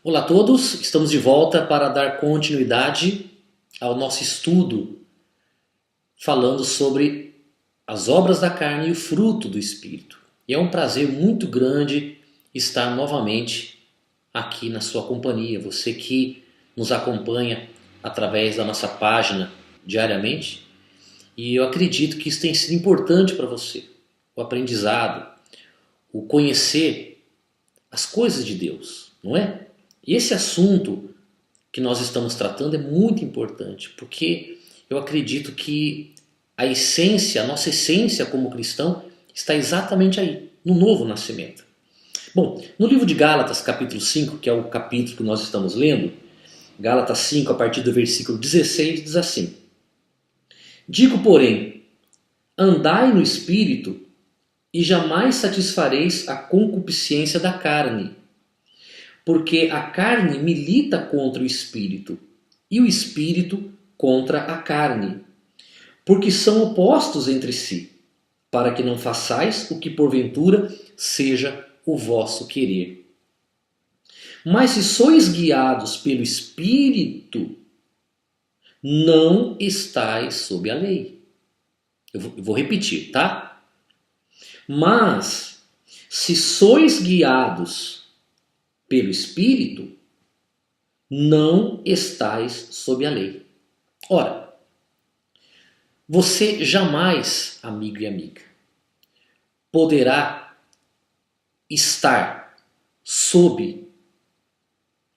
Olá a todos, estamos de volta para dar continuidade ao nosso estudo falando sobre as obras da carne e o fruto do Espírito. E é um prazer muito grande estar novamente aqui na sua companhia, você que nos acompanha através da nossa página diariamente. E eu acredito que isso tem sido importante para você, o aprendizado, o conhecer as coisas de Deus, não é? E esse assunto que nós estamos tratando é muito importante, porque eu acredito que a essência, a nossa essência como cristão está exatamente aí, no novo nascimento. Bom, no livro de Gálatas, capítulo 5, que é o capítulo que nós estamos lendo, Gálatas 5, a partir do versículo 16, diz assim: Digo, porém, andai no Espírito e jamais satisfareis a concupiscência da carne. Porque a carne milita contra o Espírito, e o Espírito contra a carne. Porque são opostos entre si, para que não façais o que porventura seja o vosso querer. Mas se sois guiados pelo Espírito, não estais sob a lei. Eu vou repetir, tá? Mas se sois guiados pelo Espírito, não estais sob a lei. Ora, você jamais, amigo e amiga, poderá estar sob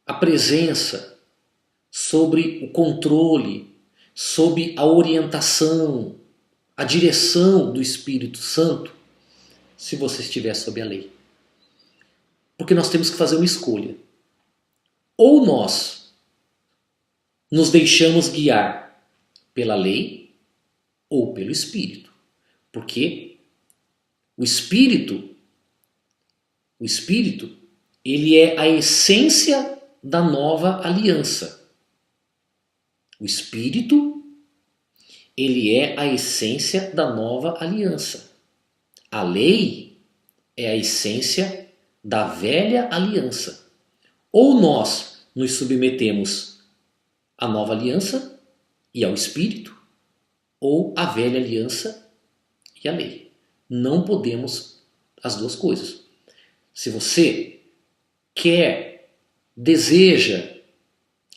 a presença, sobre o controle, sob a orientação, a direção do Espírito Santo, se você estiver sob a lei. Porque nós temos que fazer uma escolha. Ou nós nos deixamos guiar pela lei ou pelo Espírito. Porque o Espírito, ele é a essência da nova aliança. O Espírito, ele é a essência da nova aliança. A lei é a essência da velha aliança. Ou nós nos submetemos à nova aliança e ao Espírito, ou à velha aliança e à lei. Não podemos as duas coisas. Se você quer, deseja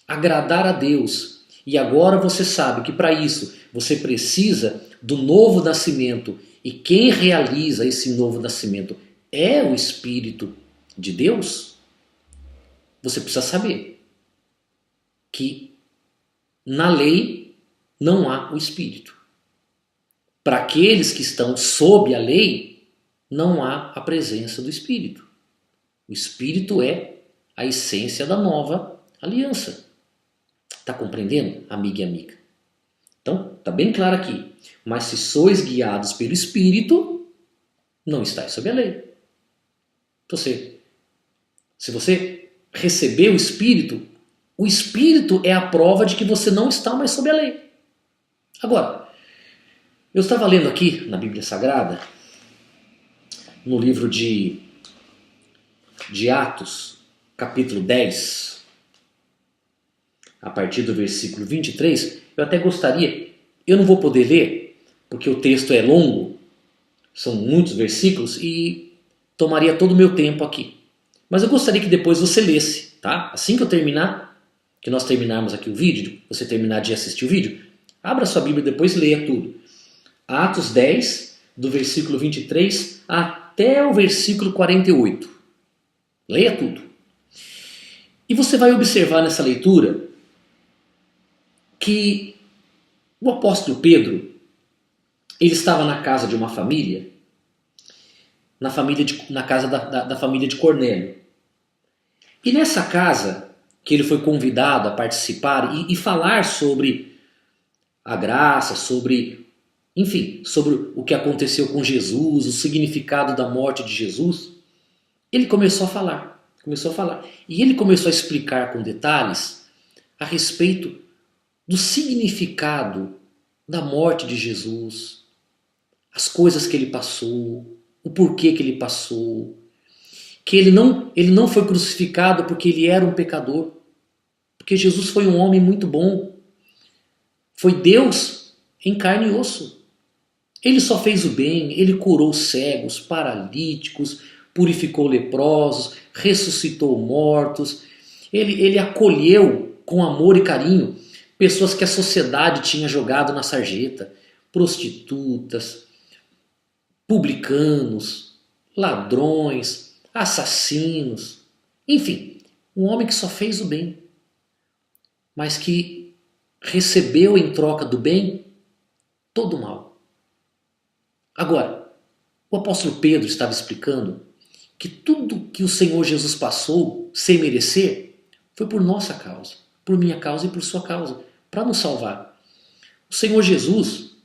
agradar a Deus e agora você sabe que para isso você precisa do novo nascimento e quem realiza esse novo nascimento é o Espírito de Deus, você precisa saber que na lei não há o Espírito. Para aqueles que estão sob a lei, não há a presença do Espírito. O Espírito é a essência da nova aliança. Está compreendendo, amiga e amiga? Então, está bem claro aqui. Mas se sois guiados pelo Espírito, não estáis sob a lei. Se você receber o Espírito é a prova de que você não está mais sob a lei. Agora, eu estava lendo aqui na Bíblia Sagrada, no livro de Atos, capítulo 10, a partir do versículo 23, eu até gostaria, eu não vou poder ler, porque o texto é longo, são muitos versículos e tomaria todo o meu tempo aqui. Mas eu gostaria que depois você lesse, tá? Assim que eu terminar, que nós terminarmos aqui o vídeo, você terminar de assistir o vídeo, abra sua Bíblia e depois leia tudo. Atos 10, do versículo 23 até o versículo 48. Leia tudo. E você vai observar nessa leitura que o apóstolo Pedro, ele estava na casa de uma família, na casa da família de Cornélio. E nessa casa, que ele foi convidado a participar e falar sobre a graça, sobre o que aconteceu com Jesus, o significado da morte de Jesus, ele começou a falar. E ele começou a explicar com detalhes a respeito do significado da morte de Jesus, as coisas que ele passou, o porquê que ele passou. que ele não foi crucificado porque ele era um pecador. Porque Jesus foi um homem muito bom. Foi Deus em carne e osso. Ele só fez o bem, ele curou cegos, paralíticos, purificou leprosos, ressuscitou mortos. Ele acolheu com amor e carinho pessoas que a sociedade tinha jogado na sarjeta. Prostitutas, publicanos, ladrões, assassinos. Enfim, um homem que só fez o bem, mas que recebeu em troca do bem todo o mal. Agora, o apóstolo Pedro estava explicando que tudo que o Senhor Jesus passou sem merecer foi por nossa causa, por minha causa e por sua causa, para nos salvar. O Senhor Jesus,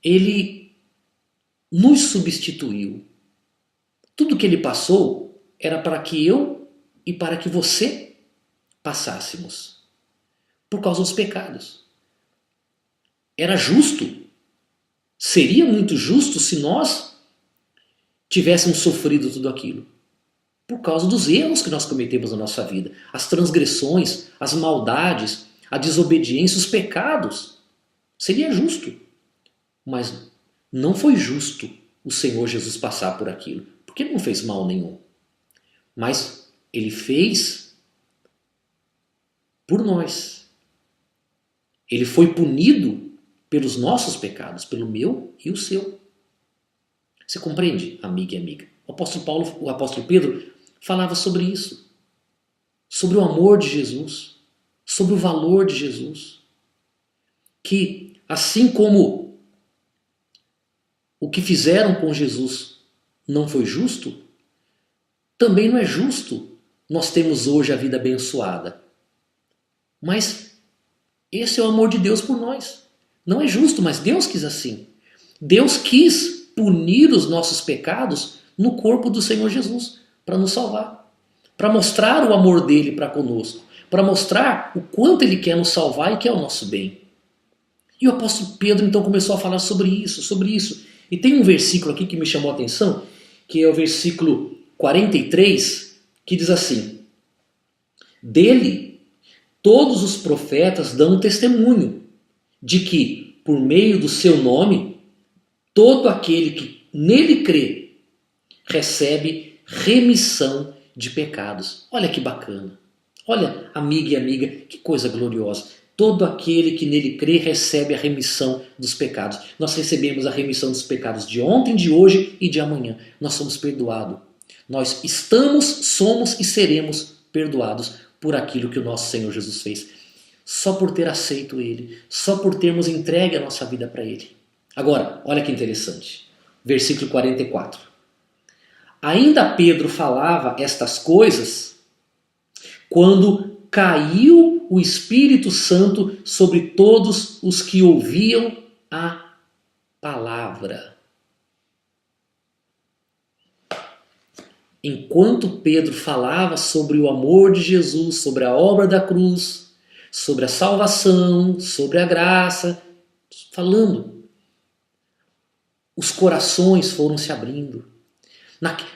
ele nos substituiu. Tudo que ele passou era para que eu e para que você passássemos, por causa dos pecados. Era justo, seria muito justo se nós tivéssemos sofrido tudo aquilo, por causa dos erros que nós cometemos na nossa vida, as transgressões, as maldades, a desobediência, os pecados. Seria justo, mas não foi justo o Senhor Jesus passar por aquilo, porque ele não fez mal nenhum. Mas ele fez por nós. Ele foi punido pelos nossos pecados, pelo meu e o seu. Você compreende, amiga e amiga? O apóstolo Pedro falava sobre isso, sobre o amor de Jesus, sobre o valor de Jesus. Que assim como o que fizeram com Jesus não foi justo, também não é justo nós termos hoje a vida abençoada. Mas esse é o amor de Deus por nós. Não é justo, mas Deus quis assim. Deus quis punir os nossos pecados no corpo do Senhor Jesus, para nos salvar, para mostrar o amor dele para conosco, para mostrar o quanto ele quer nos salvar e quer o nosso bem. E o apóstolo Pedro então começou a falar sobre isso. E tem um versículo aqui que me chamou a atenção, que é o versículo 43, que diz assim: dele todos os profetas dão testemunho de que, por meio do seu nome, todo aquele que nele crê recebe remissão de pecados. Olha que bacana. Olha, amiga e amiga, que coisa gloriosa. Todo aquele que nele crê recebe a remissão dos pecados. Nós recebemos a remissão dos pecados de ontem, de hoje e de amanhã. Nós somos perdoados. Nós estamos, somos e seremos perdoados por aquilo que o nosso Senhor Jesus fez. Só por ter aceito Ele, só por termos entregue a nossa vida para Ele. Agora, olha que interessante. Versículo 44. Ainda Pedro falava estas coisas quando caiu o Espírito Santo sobre todos os que ouviam a palavra. Enquanto Pedro falava sobre o amor de Jesus, sobre a obra da cruz, sobre a salvação, sobre a graça, falando, os corações foram se abrindo.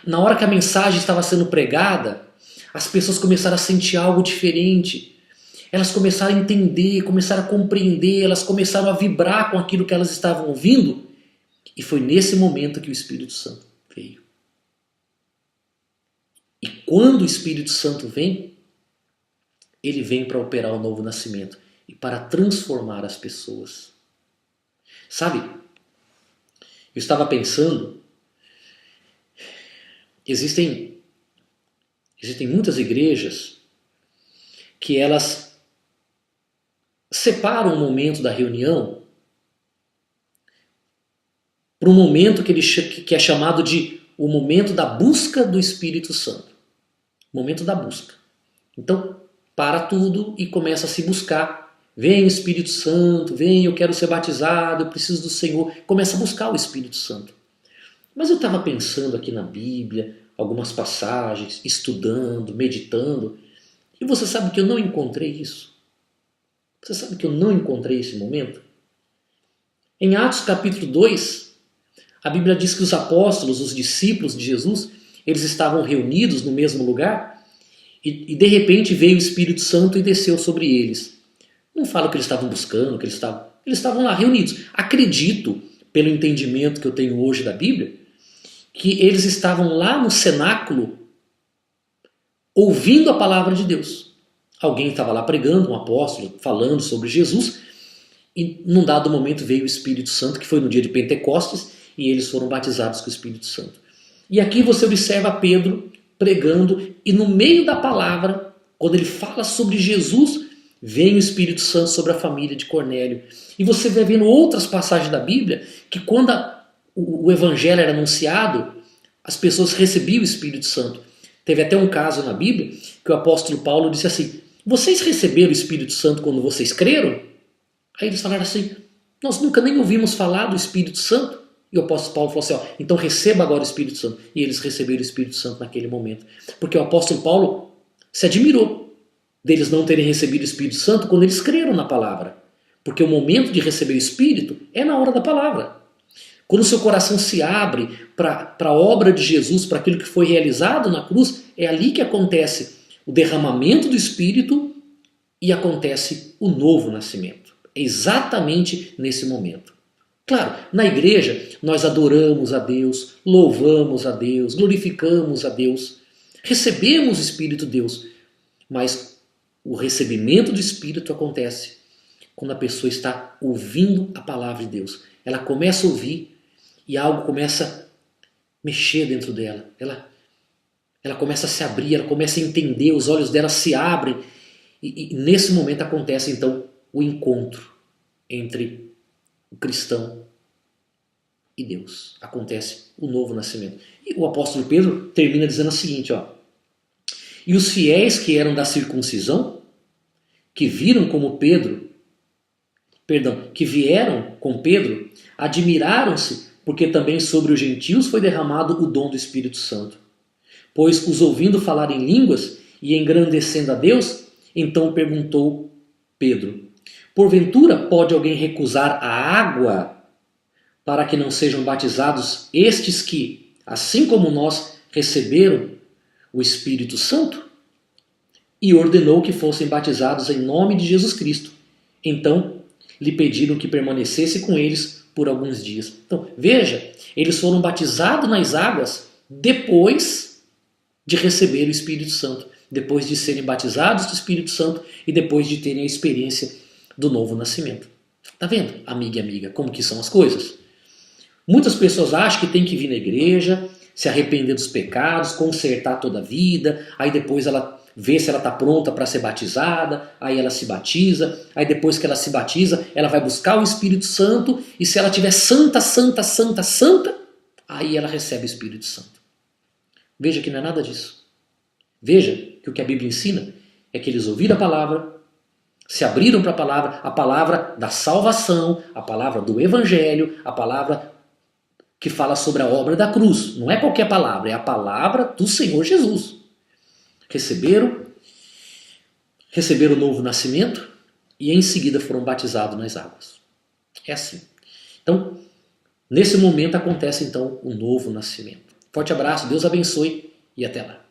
Na hora que a mensagem estava sendo pregada, as pessoas começaram a sentir algo diferente. Elas começaram a entender, começaram a compreender, elas começaram a vibrar com aquilo que elas estavam ouvindo. E foi nesse momento que o Espírito Santo veio. E quando o Espírito Santo vem, ele vem para operar o novo nascimento e para transformar as pessoas. Sabe, eu estava pensando, existem muitas igrejas que elas separam o momento da reunião para um momento que é chamado de o momento da busca do Espírito Santo. O momento da busca. Então, para tudo e começa a se buscar. Vem Espírito Santo, vem, eu quero ser batizado, eu preciso do Senhor. Começa a buscar o Espírito Santo. Mas eu estava pensando aqui na Bíblia, algumas passagens, estudando, meditando, e você sabe que eu não encontrei isso? Você sabe que eu não encontrei esse momento? Em Atos capítulo 2, a Bíblia diz que os apóstolos, os discípulos de Jesus, eles estavam reunidos no mesmo lugar e de repente veio o Espírito Santo e desceu sobre eles. Não falo que eles estavam buscando, que eles estavam lá reunidos. Acredito, pelo entendimento que eu tenho hoje da Bíblia, que eles estavam lá no cenáculo ouvindo a palavra de Deus. Alguém estava lá pregando, um apóstolo, falando sobre Jesus, e num dado momento veio o Espírito Santo, que foi no dia de Pentecostes, e eles foram batizados com o Espírito Santo. E aqui você observa Pedro pregando, e no meio da palavra, quando ele fala sobre Jesus, vem o Espírito Santo sobre a família de Cornélio. E você vai vendo outras passagens da Bíblia, que quando o Evangelho era anunciado, as pessoas recebiam o Espírito Santo. Teve até um caso na Bíblia, que o apóstolo Paulo disse assim, vocês receberam o Espírito Santo quando vocês creram? Aí eles falaram assim, nós nunca nem ouvimos falar do Espírito Santo. E o apóstolo Paulo falou assim, ó, então receba agora o Espírito Santo. E eles receberam o Espírito Santo naquele momento. Porque o apóstolo Paulo se admirou deles não terem recebido o Espírito Santo quando eles creram na palavra. Porque o momento de receber o Espírito é na hora da palavra. Quando o seu coração se abre para a obra de Jesus, para aquilo que foi realizado na cruz, é ali que acontece o derramamento do Espírito e acontece o novo nascimento. É exatamente nesse momento. Claro, na igreja nós adoramos a Deus, louvamos a Deus, glorificamos a Deus, recebemos o Espírito de Deus, mas o recebimento do Espírito acontece quando a pessoa está ouvindo a palavra de Deus. Ela começa a ouvir e algo começa a mexer dentro dela. Ela começa a se abrir, ela começa a entender, os olhos dela se abrem e nesse momento acontece então o encontro entre o cristão e Deus. Acontece o novo nascimento. E o apóstolo Pedro termina dizendo o seguinte, ó, e os fiéis que eram da circuncisão, que vieram com Pedro, admiraram-se, porque também sobre os gentios foi derramado o dom do Espírito Santo. Pois os ouvindo falar em línguas e engrandecendo a Deus, então perguntou Pedro, porventura pode alguém recusar a água para que não sejam batizados estes que, assim como nós, receberam o Espírito Santo? E ordenou que fossem batizados em nome de Jesus Cristo. Então lhe pediram que permanecesse com eles por alguns dias. Então veja, eles foram batizados nas águas depois de receber o Espírito Santo, depois de serem batizados do Espírito Santo e depois de terem a experiência do novo nascimento. Tá vendo, amiga e amiga, como que são as coisas? Muitas pessoas acham que tem que vir na igreja, se arrepender dos pecados, consertar toda a vida, aí depois ela vê se ela está pronta para ser batizada, aí ela se batiza, aí depois que ela se batiza, ela vai buscar o Espírito Santo, e se ela estiver santa, aí ela recebe o Espírito Santo. Veja que não é nada disso. Veja que o que a Bíblia ensina é que eles ouviram a palavra, se abriram para a palavra da salvação, a palavra do Evangelho, a palavra que fala sobre a obra da cruz. Não é qualquer palavra, é a palavra do Senhor Jesus. Receberam o novo nascimento e em seguida foram batizados nas águas. É assim. Então, nesse momento acontece então o novo nascimento. Forte abraço, Deus abençoe e até lá.